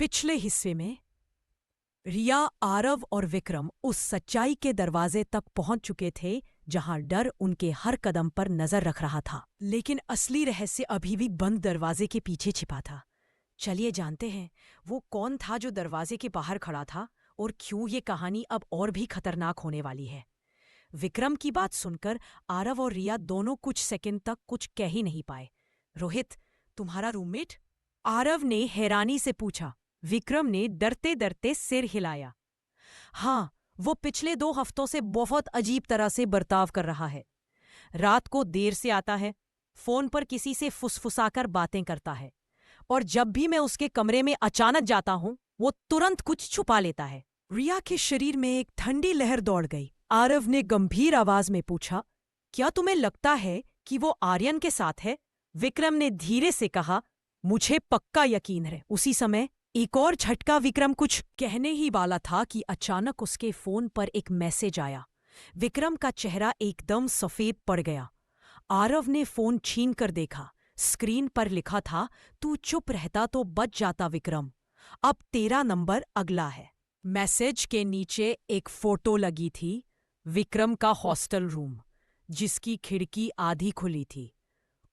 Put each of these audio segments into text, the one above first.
पिछले हिस्से में रिया, आरव और विक्रम उस सच्चाई के दरवाजे तक पहुंच चुके थे जहां डर उनके हर कदम पर नजर रख रहा था। लेकिन असली रहस्य अभी भी बंद दरवाजे के पीछे छिपा था। चलिए जानते हैं वो कौन था जो दरवाजे के बाहर खड़ा था और क्यों ये कहानी अब और भी खतरनाक होने वाली है। विक्रम की बात सुनकर आरव और रिया दोनों कुछ सेकंड तक कुछ कह ही नहीं पाए। रोहित, तुम्हारा रूममेट? आरव ने हैरानी से पूछा। विक्रम ने डरते डरते सिर हिलाया। हाँ, वो पिछले 2 हफ्तों से बहुत अजीब तरह से बर्ताव कर रहा है। रात को देर से आता है, फोन पर किसी से फुसफुसाकर बातें करता है, और जब भी मैं उसके कमरे में अचानक जाता हूं वो तुरंत कुछ छुपा लेता है। रिया के शरीर में एक ठंडी लहर दौड़ गई। आरव ने गंभीर आवाज में पूछा, क्या तुम्हें लगता है कि वो आर्यन के साथ है? विक्रम ने धीरे से कहा, मुझे पक्का यकीन है। उसी समय एक और झटका। विक्रम कुछ कहने ही वाला था कि अचानक उसके फोन पर एक मैसेज आया। विक्रम का चेहरा एकदम सफेद पड़ गया। आरव ने फोन छीन कर देखा। स्क्रीन पर लिखा था, तू चुप रहता तो बच जाता विक्रम, अब तेरा नंबर अगला है। मैसेज के नीचे एक फोटो लगी थी, विक्रम का हॉस्टल रूम, जिसकी खिड़की आधी खुली थी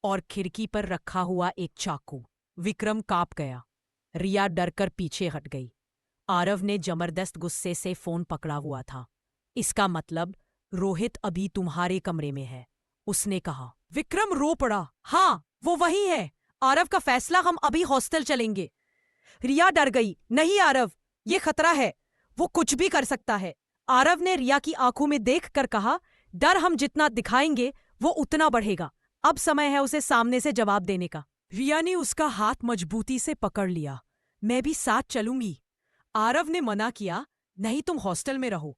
और खिड़की पर रखा हुआ एक चाकू। विक्रम कांप गया। रिया डरकर पीछे हट गई। आरव ने जबरदस्त गुस्से से फोन पकड़ा हुआ था। इसका मतलब रोहित अभी तुम्हारे कमरे में है, उसने कहा। विक्रम रो पड़ा। हाँ, वो वही है। आरव का फैसला, हम अभी हॉस्टल चलेंगे। रिया डर गई। नहीं आरव, ये खतरा है, वो कुछ भी कर सकता है। आरव ने रिया की आंखों में देखकर कहा, डर हम जितना दिखाएंगे वो उतना बढ़ेगा। अब समय है उसे सामने से जवाब देने का। रिया ने उसका हाथ मजबूती से पकड़ लिया। मैं भी साथ चलूंगी। आरव ने मना किया, नहीं, तुम हॉस्टल में रहो,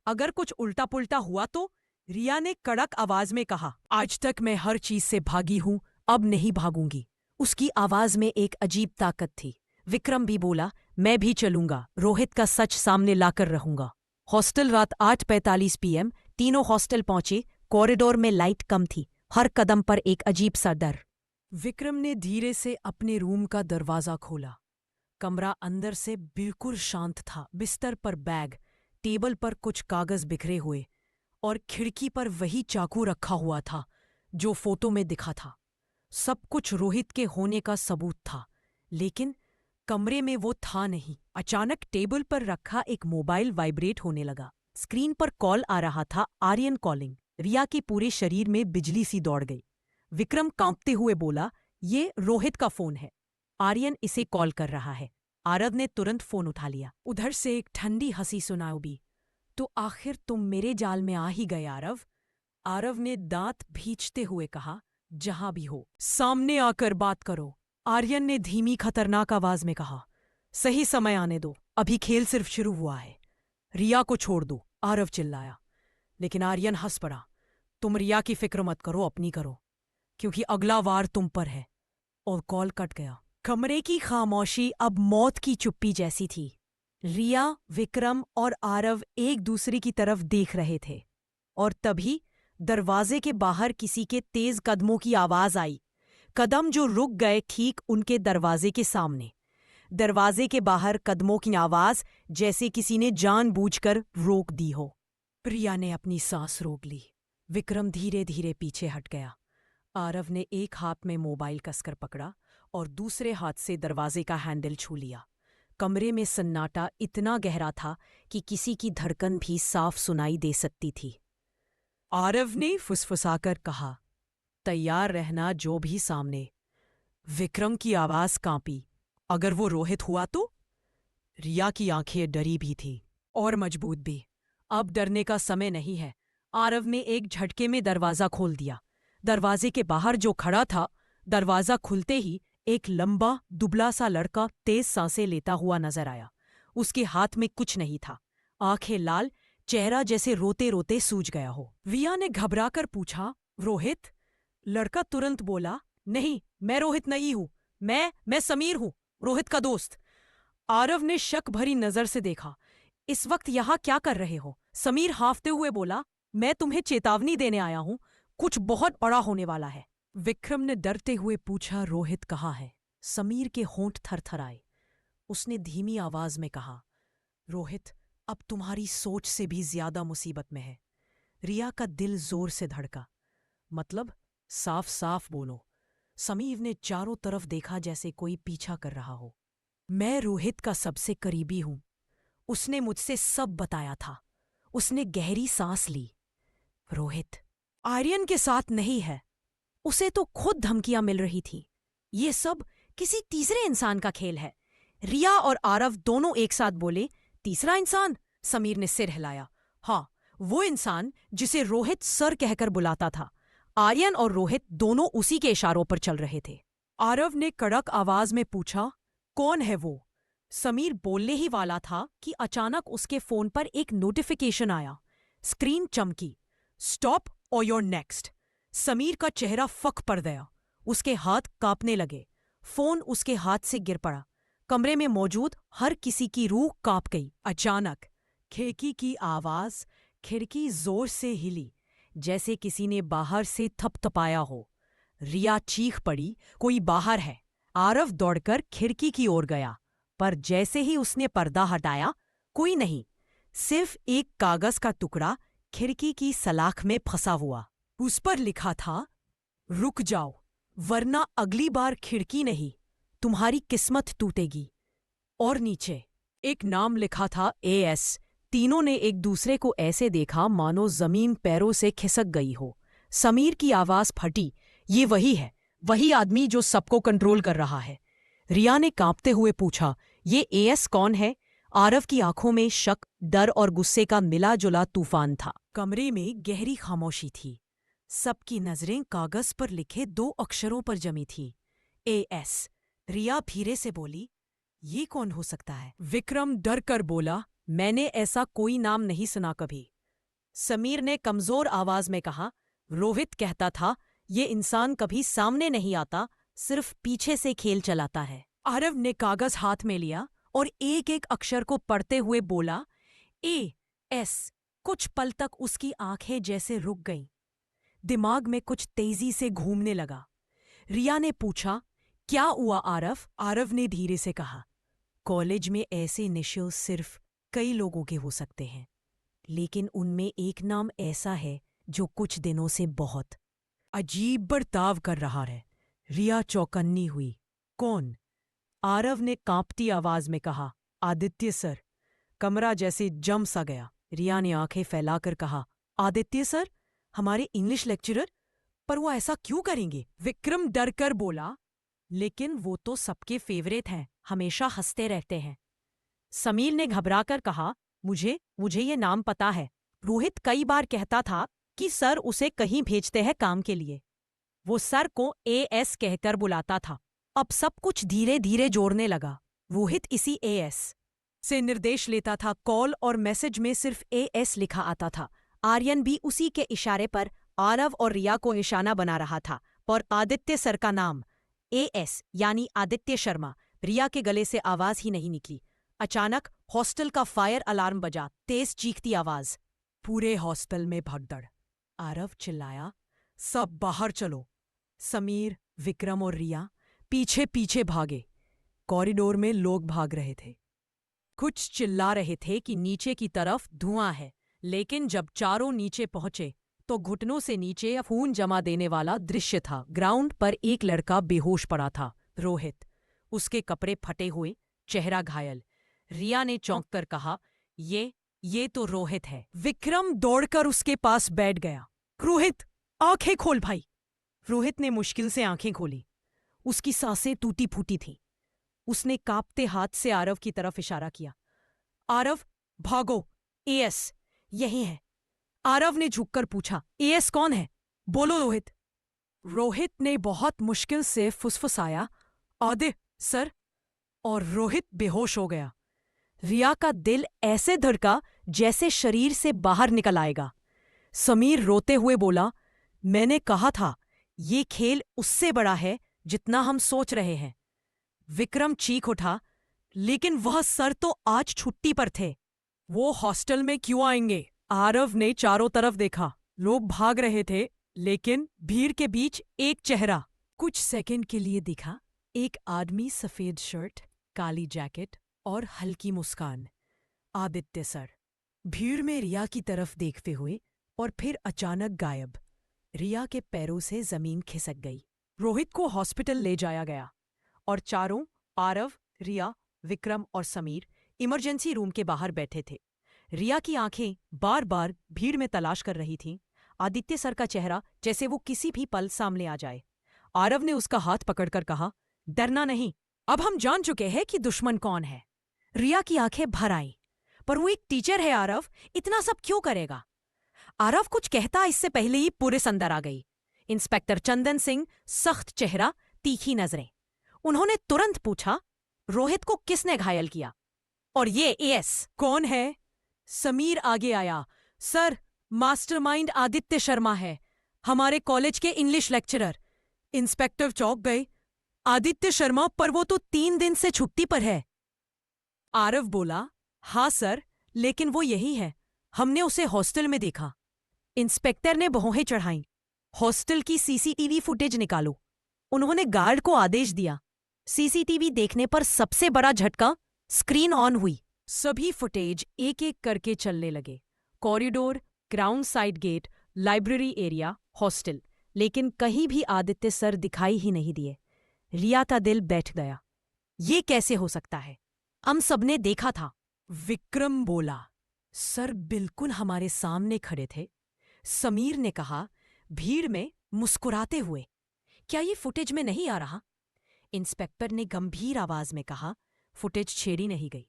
अगर कुछ उल्टा पुल्टा हुआ तो। रिया ने कड़क आवाज में कहा, आज तक मैं हर चीज से भागी हूं, अब नहीं भागूंगी। उसकी आवाज में एक अजीब ताकत थी। विक्रम भी बोला, मैं भी चलूंगा, रोहित का सच सामने लाकर रहूंगा। हॉस्टल रात 8:45 PM। तीनों हॉस्टल पहुंचे। कॉरिडोर में लाइट कम थी, हर कदम पर एक अजीब सा डर। विक्रम ने धीरे से अपने रूम का दरवाजा खोला। कमरा अंदर से बिल्कुल शांत था। बिस्तर पर बैग, टेबल पर कुछ कागज बिखरे हुए, और खिड़की पर वही चाकू रखा हुआ था जो फोटो में दिखा था। सब कुछ रोहित के होने का सबूत था, लेकिन कमरे में वो था नहीं। अचानक टेबल पर रखा एक मोबाइल वाइब्रेट होने लगा। स्क्रीन पर कॉल आ रहा था, आर्यन कॉलिंग। रिया के पूरे शरीर में बिजली सी दौड़ गई। विक्रम कांपते हुए बोला, ये रोहित का फोन है, आर्यन इसे कॉल कर रहा है। आरव ने तुरंत फोन उठा लिया। उधर से एक ठंडी हंसी सुनाई दी। तो आखिर तुम मेरे जाल में आ ही गए आरव। आरव ने दांत भींचते हुए कहा, जहां भी हो सामने आकर बात करो। आर्यन ने धीमी खतरनाक आवाज में कहा, सही समय आने दो, अभी खेल सिर्फ शुरू हुआ है। रिया को छोड़ दो, आरव चिल्लाया। लेकिन आर्यन हंस पड़ा, तुम रिया की फिक्र मत करो, अपनी करो, क्योंकि अगला वार तुम पर है। और कॉल कट गया। कमरे की खामोशी अब मौत की चुप्पी जैसी थी। रिया, विक्रम और आरव एक दूसरे की तरफ देख रहे थे, और तभी दरवाजे के बाहर किसी के तेज कदमों की आवाज आई। कदम जो रुक गए ठीक उनके दरवाजे के सामने। दरवाजे के बाहर कदमों की आवाज जैसे किसी ने जानबूझकर रोक दी हो। रिया ने अपनी सांस रोक ली। विक्रम धीरे धीरे पीछे हट गया। आरव ने एक हाथ में मोबाइल कसकर पकड़ा और दूसरे हाथ से दरवाजे का हैंडल छू लिया। कमरे में सन्नाटा इतना गहरा था कि किसी की धड़कन भी साफ सुनाई दे सकती थी। आरव ने फुसफुसाकर कहा, तैयार रहना जो भी सामने। विक्रम की आवाज कांपी, अगर वो रोहित हुआ तो? रिया की आंखें डरी भी थी और मजबूत भी। अब डरने का समय नहीं है। आरव ने एक झटके में दरवाजा खोल दिया। दरवाजे के बाहर जो खड़ा था, दरवाजा खुलते ही एक लंबा दुबला सा लड़का तेज सांसें लेता हुआ नजर आया। उसके हाथ में कुछ नहीं था, आंखें लाल, चेहरा जैसे रोते रोते सूज गया हो। रिया ने घबराकर पूछा, रोहित? लड़का तुरंत बोला, नहीं, मैं रोहित नहीं हूं, मैं समीर हूं, रोहित का दोस्त। आरव ने शक भरी नजर से देखा, इस वक्त यहां क्या कर रहे हो? समीर हांफते हुए बोला, मैं तुम्हें चेतावनी देने आया हूं, कुछ बहुत बड़ा होने वाला है। विक्रम ने डरते हुए पूछा, रोहित कहाँ है? समीर के होंठ थरथराए। उसने धीमी आवाज में कहा, रोहित, अब तुम्हारी सोच से भी ज्यादा मुसीबत में है। रिया का दिल जोर से धड़का। मतलब? साफ साफ बोलो। समीर ने चारों तरफ देखा जैसे कोई पीछा कर रहा हो। मैं रोहित का सबसे करीबी हूं। उसने मुझसे सब बताया था। उसने गहरी सांस ली। रोहित आर्यन के साथ नहीं है। उसे तो खुद धमकियां मिल रही थी। ये सब किसी तीसरे इंसान का खेल है। रिया और आरव दोनों एक साथ बोले, तीसरा इंसान? समीर ने सिर हिलाया। हाँ, वो इंसान जिसे रोहित सर कहकर बुलाता था। आर्यन और रोहित दोनों उसी के इशारों पर चल रहे थे। आरव ने कड़क आवाज में पूछा, कौन है वो? समीर बोलने ही वाला था कि अचानक उसके फोन पर एक नोटिफिकेशन आया। स्क्रीन चमकी। स्टॉप और योर नेक्स्ट। समीर का चेहरा फक पड़ गया। उसके हाथ कांपने लगे। फोन उसके हाथ से गिर पड़ा। कमरे में मौजूद हर किसी की रूह कांप गई। अचानक खिड़की की आवाज, खिड़की जोर से हिली, जैसे किसी ने बाहर से थपथपाया हो। रिया चीख पड़ी, कोई बाहर है। आरव दौड़कर खिड़की की ओर गया, पर जैसे ही उसने पर्दा हटाया, कोई नहीं, सिर्फ एक कागज का टुकड़ा खिड़की की सलाख में फंसा हुआ। उस पर लिखा था, रुक जाओ, वरना अगली बार खिड़की नहीं, तुम्हारी किस्मत टूटेगी। और नीचे एक नाम लिखा था, AS। तीनों ने एक दूसरे को ऐसे देखा मानो जमीन पैरों से खिसक गई हो। समीर की आवाज फटी, ये वही है, वही आदमी जो सबको कंट्रोल कर रहा है। रिया ने कांपते हुए पूछा, ये AS कौन है? आरव की आंखों में शक, डर और गुस्से का मिला जुला तूफान था। कमरे में गहरी खामोशी थी। सबकी नजरें कागज पर लिखे 2 अक्षरों पर जमी थी, AS। रिया धीरे से बोली, ये कौन हो सकता है? विक्रम डर कर बोला, मैंने ऐसा कोई नाम नहीं सुना कभी। समीर ने कमजोर आवाज में कहा, रोहित कहता था, ये इंसान कभी सामने नहीं आता, सिर्फ पीछे से खेल चलाता है। आरव ने कागज हाथ में लिया और एक एक अक्षर को पढ़ते हुए बोला, AS। कुछ पल तक उसकी आंखें जैसे रुक गईं। दिमाग में कुछ तेजी से घूमने लगा। रिया ने पूछा, क्या हुआ आरव? आरव ने धीरे से कहा, कॉलेज में ऐसे इनिशियल्स सिर्फ कई लोगों के हो सकते हैं, लेकिन उनमें एक नाम ऐसा है जो कुछ दिनों से बहुत अजीब बर्ताव कर रहा है। रिया चौकन्नी हुई। कौन? आरव ने कांपती आवाज में कहा, आदित्य सर। कमरा जैसे जम सा गया। रिया ने आंखें फैलाकर कहा, आदित्य सर? हमारे इंग्लिश लेक्चरर? पर वो ऐसा क्यों करेंगे? विक्रम डर कर बोला, लेकिन वो तो सबके फेवरेट हैं, हमेशा हंसते रहते हैं। समीर ने घबराकर कहा, मुझे ये नाम पता है। रोहित कई बार कहता था कि सर उसे कहीं भेजते हैं काम के लिए। वो सर को AS कहकर बुलाता था। अब सब कुछ धीरे धीरे जोड़ने लगा। रोहित इसी AS से निर्देश लेता था। कॉल और मैसेज में सिर्फ AS लिखा आता था। आर्यन भी उसी के इशारे पर आरव और रिया को निशाना बना रहा था। और आदित्य सर का नाम AS यानी आदित्य शर्मा। रिया के गले से आवाज ही नहीं निकली। अचानक हॉस्टल का फायर अलार्म बजा। तेज चीखती आवाज। पूरे हॉस्टल में भगदड़। आरव चिल्लाया, सब बाहर चलो। समीर, विक्रम और रिया पीछे पीछे भागे। कॉरिडोर में लोग भाग रहे थे। कुछ चिल्ला रहे थे कि नीचे की तरफ धुआं है, लेकिन जब चारों नीचे पहुंचे तो घुटनों से नीचे खून जमा देने वाला दृश्य था। ग्राउंड पर एक लड़का बेहोश पड़ा था, रोहित। उसके कपड़े फटे हुए, चेहरा घायल। रिया ने चौंक कर कहा, ये तो रोहित है। विक्रम दौड़कर उसके पास बैठ गया। रोहित, आंखें खोल भाई। रोहित ने मुश्किल से आंखें खोली। उसकी सांसें टूटी फूटी थीं। उसने कांपते हाथ से आरव की तरफ इशारा किया। आरव, भागो, AS यही है। आरव ने झुककर पूछा, AS कौन है? बोलो रोहित। रोहित ने बहुत मुश्किल से फुसफुसाया, आदित्य सर। और रोहित बेहोश हो गया। रिया का दिल ऐसे धड़का जैसे शरीर से बाहर निकल आएगा। समीर रोते हुए बोला, मैंने कहा था, ये खेल उससे बड़ा है जितना हम सोच रहे हैं। विक्रम चीख उठा, लेकिन वह सर तो आज छुट्टी पर थे। वो हॉस्टल में क्यों आएंगे? आरव ने चारों तरफ देखा। लोग भाग रहे थे, लेकिन भीड़ के बीच एक चेहरा कुछ सेकंड के लिए दिखा। एक आदमी, सफेद शर्ट, काली जैकेट और हल्की मुस्कान। आदित्य सर भीड़ में रिया की तरफ देखते हुए और फिर अचानक गायब। रिया के पैरों से जमीन खिसक गई। रोहित को हॉस्पिटल ले जाया गया और चारों, आरव, रिया, विक्रम और समीर इमरजेंसी रूम के बाहर बैठे थे। रिया की आंखें बार बार भीड़ में तलाश कर रही थीं। आदित्य सर का चेहरा जैसे वो किसी भी पल सामने आ जाए। आरव ने उसका हाथ पकड़कर कहा, डरना नहीं, अब हम जान चुके हैं कि दुश्मन कौन है। रिया की आंखें भर आईं। पर वो एक टीचर है आरव, इतना सब क्यों करेगा? आरव कुछ कहता इससे पहले ही पुलिस अंदर आ गई। इंस्पेक्टर चंदन सिंह, सख्त चेहरा, तीखी नजरें। उन्होंने तुरंत पूछा, रोहित को किसने घायल किया? और ये एएस कौन है? समीर आगे आया। सर, मास्टरमाइंड आदित्य शर्मा है, हमारे कॉलेज के इंग्लिश लेक्चरर। इंस्पेक्टर चौंक गए। आदित्य शर्मा? पर वो तो 3 दिन से छुट्टी पर है। आरव बोला, हाँ सर, लेकिन वो यही है, हमने उसे हॉस्टल में देखा। इंस्पेक्टर ने भौहें चढ़ाईं। हॉस्टल की सीसीटीवी फुटेज निकालो। उन्होंने गार्ड को आदेश दिया। सीसीटीवी देखने पर सबसे बड़ा झटका, स्क्रीन ऑन हुई। सभी फुटेज एक एक करके चलने लगे। Corridor, ground side gate, library area, hostel, लेकिन कहीं भी आदित्य सर दिखाई ही नहीं दिए। रिया का दिल बैठ गया। ये कैसे हो सकता है? हम सबने देखा था। विक्रम बोला, सर बिल्कुल हमारे सामने खड़े थे। समीर ने कहा, भीड़ में मुस्कुराते हुए। क्या ये फुटेज में नहीं आ रहा? इंस्पेक्टर ने गंभीर आवाज में कहा, फुटेज छेड़ी नहीं गई,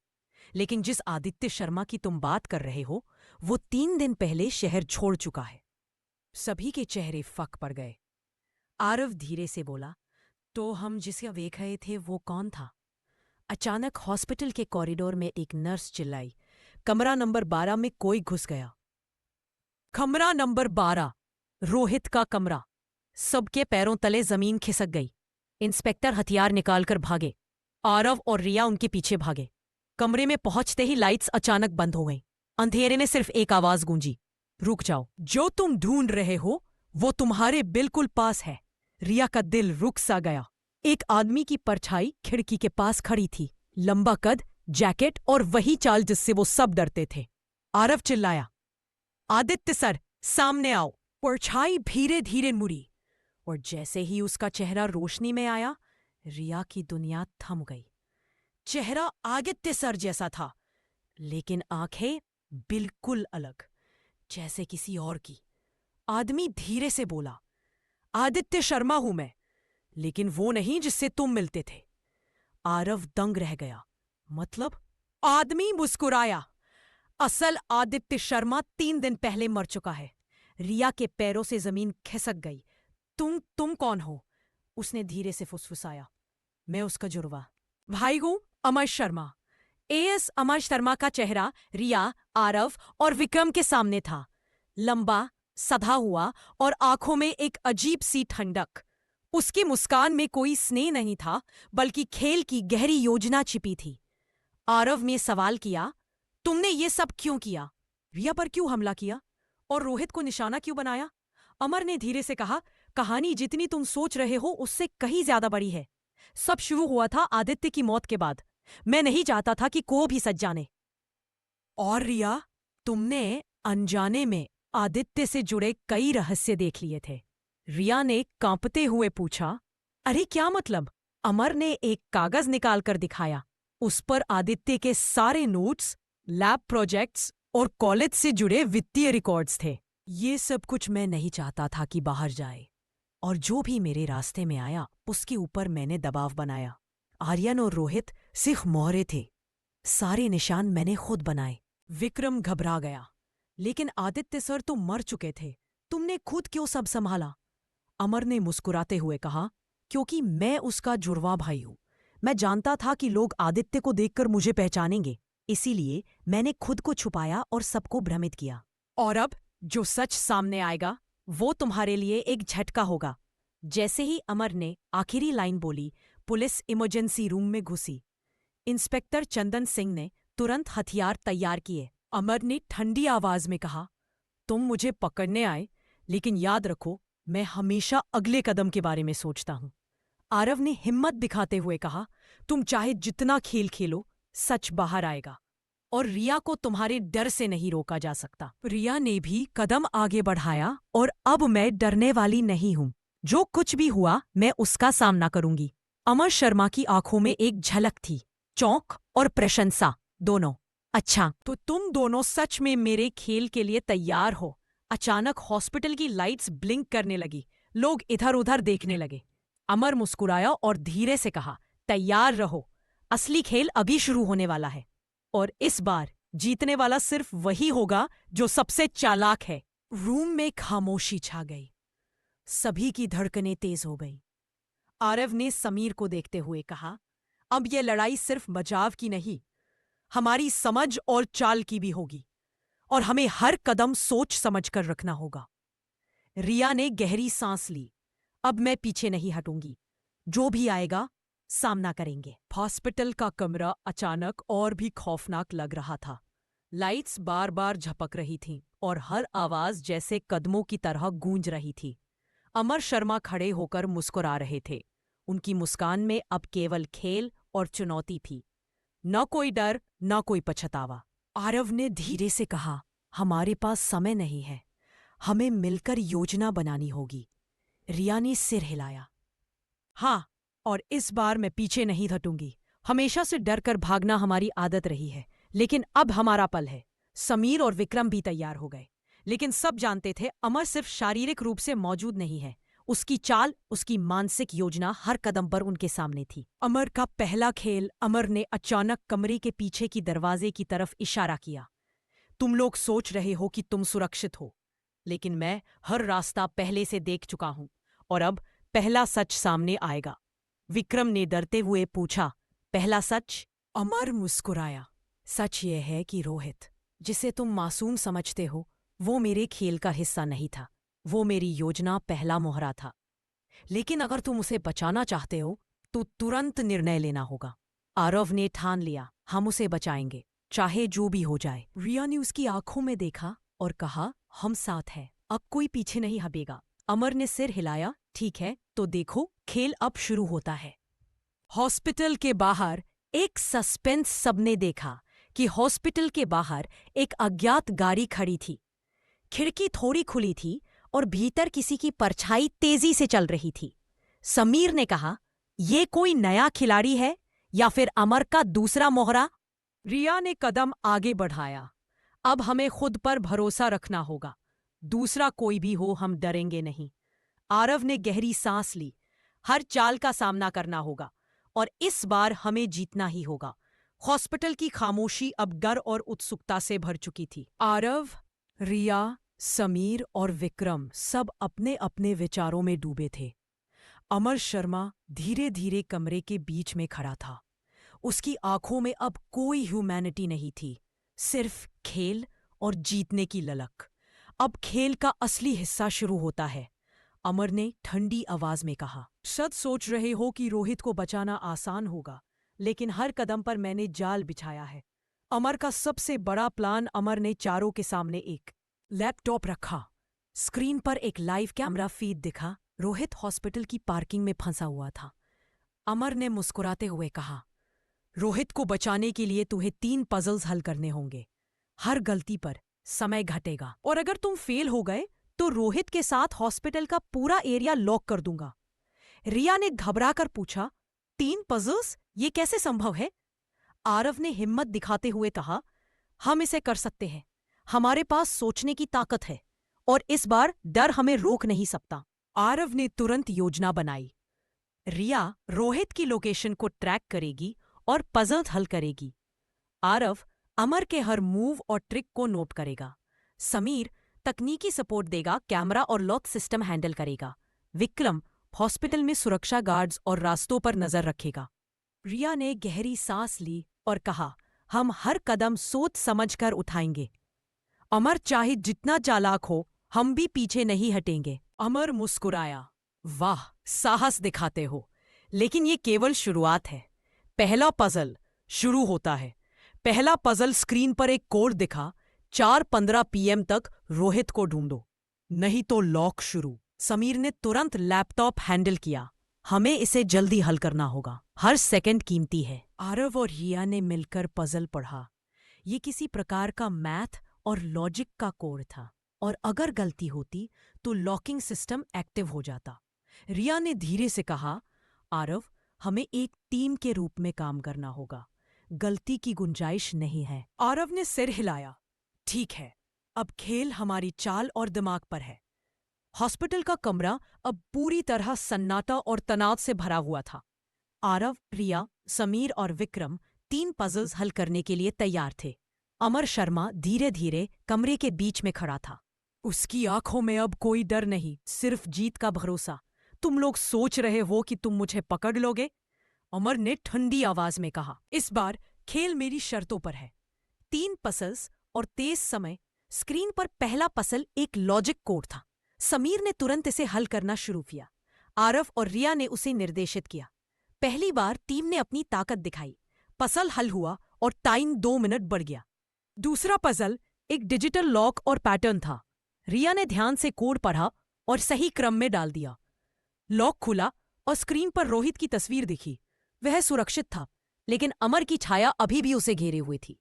लेकिन जिस आदित्य शर्मा की तुम बात कर रहे हो वो 3 दिन पहले शहर छोड़ चुका है। सभी के चेहरे फक पड़ गए। आरव धीरे से बोला, तो हम जिसे देख रहे थे वो कौन था? अचानक हॉस्पिटल के कॉरिडोर में एक नर्स चिल्लाई, कमरा नंबर 12 में कोई घुस गया। कमरा नंबर 12, रोहित का कमरा। सबके पैरों तले जमीन खिसक गई। इंस्पेक्टर हथियार निकालकर भागे। आरव और रिया उनके पीछे भागे। कमरे में पहुंचते ही लाइट्स अचानक बंद हो गईं। अंधेरे में सिर्फ एक आवाज गूंजी, रुक जाओ, जो तुम ढूंढ रहे हो वो तुम्हारे बिल्कुल पास है। रिया का दिल रुक सा गया। एक आदमी की परछाई खिड़की के पास खड़ी थी, लंबा कद, जैकेट और वही चाल जिससे वो सब डरते थे। आरव चिल्लाया, आदित्य सर, सामने आओ। परछाई धीरे धीरे मुड़ी और जैसे ही उसका चेहरा रोशनी में आया, रिया की दुनिया थम गई। चेहरा आदित्य सर जैसा था, लेकिन आंखें बिल्कुल अलग, जैसे किसी और की। आदमी धीरे से बोला, आदित्य शर्मा हूं मैं, लेकिन वो नहीं जिससे तुम मिलते थे। आरव दंग रह गया। मतलब? आदमी मुस्कुराया, असल आदित्य शर्मा 3 दिन पहले मर चुका है। रिया के पैरों से जमीन खिसक गई। तुम कौन हो? उसने धीरे से फुसफुसाया। मैं उसका जुड़वा भाई हूं, अमर शर्मा। एएस अमर शर्मा का चेहरा रिया, आरव और विक्रम के सामने था। लंबा, सधा हुआ और आंखों में एक अजीब सी ठंडक। उसकी मुस्कान में कोई स्नेह नहीं था, बल्कि खेल की गहरी योजना छिपी थी। आरव ने सवाल किया, तुमने ये सब क्यों किया? रिया पर क्यों हमला किया? और रोहित को निशाना क्यों बनाया? अमर ने धीरे से कहा, कहानी जितनी तुम सोच रहे हो उससे कहीं ज्यादा बड़ी है। सब शुरू हुआ था आदित्य की मौत के बाद। मैं नहीं चाहता था कि कोई भी सच जाने। और रिया, तुमने अनजाने में आदित्य से जुड़े कई रहस्य देख लिए थे। रिया ने कांपते हुए पूछा, अरे क्या मतलब? अमर ने एक कागज निकालकर दिखाया। उस पर आदित्य के सारे नोट्स, लैब प्रोजेक्ट्स और कॉलेज से जुड़े वित्तीय रिकॉर्ड्स थे। ये सब कुछ मैं नहीं चाहता था कि बाहर जाए, और जो भी मेरे रास्ते में आया उसके ऊपर मैंने दबाव बनाया। आर्यन और रोहित सिर्फ मोहरे थे, सारे निशान मैंने खुद बनाए। विक्रम घबरा गया, लेकिन आदित्य सर तो मर चुके थे, तुमने खुद क्यों सब संभाला? अमर ने मुस्कुराते हुए कहा, क्योंकि मैं उसका जुड़वा भाई हूं। मैं जानता था कि लोग आदित्य को देखकर मुझे पहचानेंगे, इसीलिए मैंने खुद को छुपाया और सबको भ्रमित किया। और अब जो सच सामने आएगा वो तुम्हारे लिए एक झटका होगा। जैसे ही अमर ने आखिरी लाइन बोली, पुलिस इमरजेंसी रूम में घुसी। इंस्पेक्टर चंदन सिंह ने तुरंत हथियार तैयार किए। अमर ने ठंडी आवाज में कहा, तुम मुझे पकड़ने आए, लेकिन याद रखो मैं हमेशा अगले कदम के बारे में सोचता हूं। आरव ने हिम्मत दिखाते हुए कहा, तुम चाहे जितना खेल खेलो, सच बाहर आएगा और रिया को तुम्हारे डर से नहीं रोका जा सकता। रिया ने भी कदम आगे बढ़ाया और अब मैं डरने वाली नहीं हूं। जो कुछ भी हुआ मैं उसका सामना करूंगी। अमर शर्मा की आंखों में एक झलक थी, चौंक और प्रशंसा दोनों। अच्छा, तो तुम दोनों सच में मेरे खेल के लिए तैयार हो। अचानक हॉस्पिटल की लाइट्स ब्लिंक करने लगी, लोग इधर उधर देखने लगे। अमर मुस्कुराया और धीरे से कहा, तैयार रहो, असली खेल अभी शुरू होने वाला है। और इस बार जीतने वाला सिर्फ वही होगा जो सबसे चालाक है। रूम में खामोशी छा गई, सभी की धड़कनें तेज हो गई। आरव ने समीर को देखते हुए कहा, अब यह लड़ाई सिर्फ बचाव की नहीं, हमारी समझ और चाल की भी होगी, और हमें हर कदम सोच समझ कर रखना होगा। रिया ने गहरी सांस ली, अब मैं पीछे नहीं हटूंगी, जो भी आएगा सामना करेंगे। हॉस्पिटल का कमरा अचानक और भी खौफनाक लग रहा था। लाइट्स बार बार झपक रही थीं और हर आवाज जैसे कदमों की तरह गूंज रही थी। अमर शर्मा खड़े होकर मुस्कुरा रहे थे। उनकी मुस्कान में अब केवल खेल और चुनौती थी, न कोई डर, न कोई पछतावा। आरव ने धीरे से कहा, हमारे पास समय नहीं है, हमें मिलकर योजना बनानी होगी। रिया ने सिर हिलाया, हाँ, और इस बार मैं पीछे नहीं हटूंगी। हमेशा से डर कर भागना हमारी आदत रही है, लेकिन अब हमारा पल है। समीर और विक्रम भी तैयार हो गए, लेकिन सब जानते थे अमर सिर्फ शारीरिक रूप से मौजूद नहीं है, उसकी चाल, उसकी मानसिक योजना हर कदम पर उनके सामने थी। अमर का पहला खेल। अमर ने अचानक कमरे के पीछे की दरवाजे की तरफ इशारा किया। तुम लोग सोच रहे हो कि तुम सुरक्षित हो, लेकिन मैं हर रास्ता पहले से देख चुका हूं, और अब पहला सच सामने आएगा। विक्रम ने डरते हुए पूछा, पहला सच? अमर मुस्कुराया, सच यह है कि रोहित, जिसे तुम मासूम समझते हो, वो मेरे खेल का हिस्सा नहीं था। वो मेरी योजना पहला मोहरा था। लेकिन अगर तुम उसे बचाना चाहते हो तो तुरंत निर्णय लेना होगा। आरव ने ठान लिया, हम उसे बचाएंगे, चाहे जो भी हो जाए। रिया ने उसकी आंखों में देखा और कहा, हम साथ हैं, अब कोई पीछे नहीं हटेगा। अमर ने सिर हिलाया, ठीक है, तो देखो, खेल अब शुरू होता है। हॉस्पिटल के बाहर एक सस्पेंस सबने देखा कि हॉस्पिटल के बाहर एक अज्ञात गाड़ी खड़ी थी। खिड़की थोड़ी खुली थी और भीतर किसी की परछाई तेजी से चल रही थी। समीर ने कहा, ये कोई नया खिलाड़ी है या फिर अमर का दूसरा मोहरा? रिया ने कदम आगे बढ़ाया, अब हमें खुद पर भरोसा रखना होगा, दूसरा कोई भी हो हम डरेंगे नहीं। आरव ने गहरी सांस ली, हर चाल का सामना करना होगा और इस बार हमें जीतना ही होगा। हॉस्पिटल की खामोशी अब डर और उत्सुकता से भर चुकी थी। आरव, रिया, समीर और विक्रम सब अपने अपने विचारों में डूबे थे। अमर शर्मा धीरे धीरे कमरे के बीच में खड़ा था। उसकी आंखों में अब कोई ह्यूमैनिटी नहीं थी, सिर्फ खेल और जीतने की ललक। अब खेल का असली हिस्सा शुरू होता है। अमर ने ठंडी आवाज में कहा, सच सोच रहे हो कि रोहित को बचाना आसान होगा, लेकिन हर कदम पर मैंने जाल बिछाया है। अमर का सबसे बड़ा प्लान। अमर ने चारों के सामने एक लैपटॉप रखा। स्क्रीन पर एक लाइव कैमरा फीड दिखा। रोहित हॉस्पिटल की पार्किंग में फंसा हुआ था। अमर ने मुस्कुराते हुए कहा, रोहित को बचाने के लिए तुम्हें 3 पजल्स हल करने होंगे। हर गलती पर समय घटेगा, और अगर तुम फेल हो गए तो रोहित के साथ हॉस्पिटल का पूरा एरिया लॉक कर दूंगा। रिया ने घबराकर पूछा, 3 पजल्स? ये कैसे संभव है? आरव ने हिम्मत दिखाते हुए कहा, हम इसे कर सकते हैं, हमारे पास सोचने की ताकत है, और इस बार डर हमें रोक नहीं सकता। आरव ने तुरंत योजना बनाई। रिया रोहित की लोकेशन को ट्रैक करेगी और पजल्स हल करेगी। आरव अमर के हर मूव और ट्रिक को नोट करेगा। समीर तकनीकी सपोर्ट देगा, कैमरा और लॉक सिस्टम हैंडल करेगा। विक्रम हॉस्पिटल में सुरक्षा गार्ड्स और रास्तों पर नजर रखेगा। रिया ने गहरी सांस ली और कहा, हम हर कदम सोच समझकर उठाएंगे। अमर चाहे जितना चालाक हो, हम भी पीछे नहीं हटेंगे। अमर मुस्कुराया, वाह, साहस दिखाते हो, लेकिन ये केवल शुरुआत है। पहला पजल शुरू होता है। पहला पजल स्क्रीन पर एक कोड दिखा, 4:15 PM तक रोहित को ढूंढो, नहीं तो लॉक शुरू। समीर ने तुरंत लैपटॉप हैंडल किया। हमें इसे जल्दी हल करना होगा। हर सेकंड कीमती है। आरव और रिया ने मिलकर पजल पढ़ा। ये किसी प्रकार का मैथ और लॉजिक का कोड था, और अगर गलती होती तो लॉकिंग सिस्टम एक्टिव हो जाता। रिया ने धीरे से कहा, आरव, हमें एक टीम के रूप में काम करना होगा। गलती की गुंजाइश नहीं है। आरव ने सिर हिलाया। ठीक है, अब खेल हमारी चाल और दिमाग पर है। हॉस्पिटल का कमरा अब पूरी तरह सन्नाटा और तनाव से भरा हुआ था। आरव, प्रिया, समीर और विक्रम 3 पजल्स हल करने के लिए तैयार थे। अमर शर्मा धीरे धीरे कमरे के बीच में खड़ा था। उसकी आंखों में अब कोई डर नहीं, सिर्फ जीत का भरोसा। तुम लोग सोच रहे हो कि तुम मुझे पकड़ लोगे? अमर ने ठंडी आवाज में कहा। इस बार खेल मेरी शर्तों पर है। 3 पजल्स और तेज समय। स्क्रीन पर पहला पजल एक लॉजिक कोड था। समीर ने तुरंत इसे हल करना शुरू किया। आरव और रिया ने उसे निर्देशित किया। पहली बार टीम ने अपनी ताकत दिखाई। पजल हल हुआ और टाइम 2 मिनट बढ़ गया। दूसरा पजल एक डिजिटल लॉक और पैटर्न था। रिया ने ध्यान से कोड पढ़ा और सही क्रम में डाल दिया। लॉक खुला और स्क्रीन पर रोहित की तस्वीर दिखी। वह सुरक्षित था, लेकिन अमर की छाया अभी भी उसे घेरे हुई थी।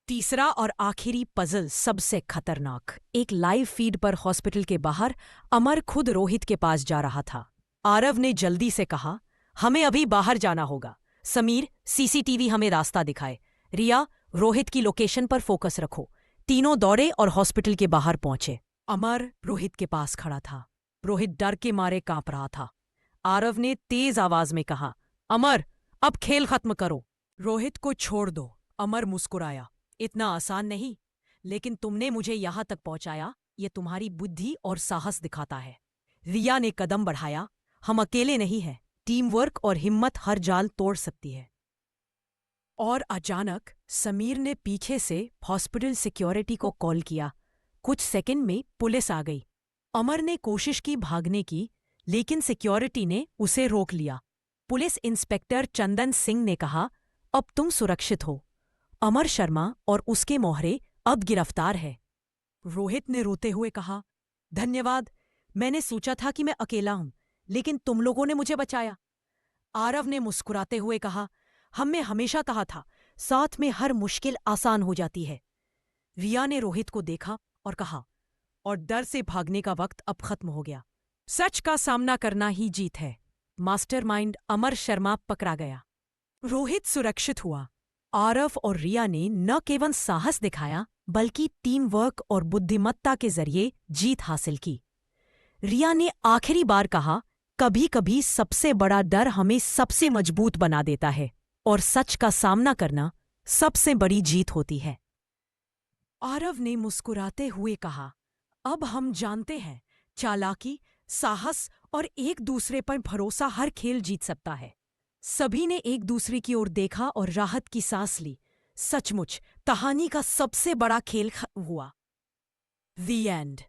तीसरा और आखिरी पजल सबसे खतरनाक। एक लाइव फीड पर हॉस्पिटल के बाहर अमर खुद रोहित के पास जा रहा था। आरव ने जल्दी से कहा, हमें अभी बाहर जाना होगा। समीर, सीसीटीवी हमें रास्ता दिखाए। रिया, रोहित की लोकेशन पर फोकस रखो। तीनों दौड़े और हॉस्पिटल के बाहर पहुंचे। अमर रोहित के पास खड़ा था। रोहित डर के मारे कांप रहा था। आरव ने तेज आवाज में कहा, अमर, अब खेल खत्म करो। रोहित को छोड़ दो। अमर मुस्कुराया। इतना आसान नहीं, लेकिन तुमने मुझे यहां तक पहुंचाया, ये तुम्हारी बुद्धि और साहस दिखाता है। रिया ने कदम बढ़ाया। हम अकेले नहीं हैं। टीम वर्क और हिम्मत हर जाल तोड़ सकती है। और अचानक समीर ने पीछे से हॉस्पिटल सिक्योरिटी को कॉल किया। कुछ सेकंड में पुलिस आ गई। अमर ने कोशिश की भागने की, लेकिन सिक्योरिटी ने उसे रोक लिया। पुलिस इंस्पेक्टर चंदन सिंह ने कहा, अब तुम सुरक्षित हो। अमर शर्मा और उसके मोहरे अब गिरफ्तार है। रोहित ने रोते हुए कहा, धन्यवाद। मैंने सोचा था कि मैं अकेला हूं, लेकिन तुम लोगों ने मुझे बचाया। आरव ने मुस्कुराते हुए कहा, हमने हमेशा कहा था, साथ में हर मुश्किल आसान हो जाती है। रिया ने रोहित को देखा और कहा, और डर से भागने का वक्त अब खत्म हो गया। सच का सामना करना ही जीत है। मास्टरमाइंड अमर शर्मा पकड़ा गया। रोहित सुरक्षित हुआ। आरव और रिया ने न केवल साहस दिखाया, बल्कि टीम वर्क और बुद्धिमत्ता के जरिए जीत हासिल की। रिया ने आखिरी बार कहा, कभी कभी सबसे बड़ा डर हमें सबसे मजबूत बना देता है, और सच का सामना करना सबसे बड़ी जीत होती है। आरव ने मुस्कुराते हुए कहा, अब हम जानते हैं, चालाकी, साहस और एक दूसरे पर भरोसा हर खेल जीत सकता है। सभी ने एक दूसरे की ओर देखा और राहत की सांस ली। सचमुच कहानी का सबसे बड़ा खेल हुआ। The end।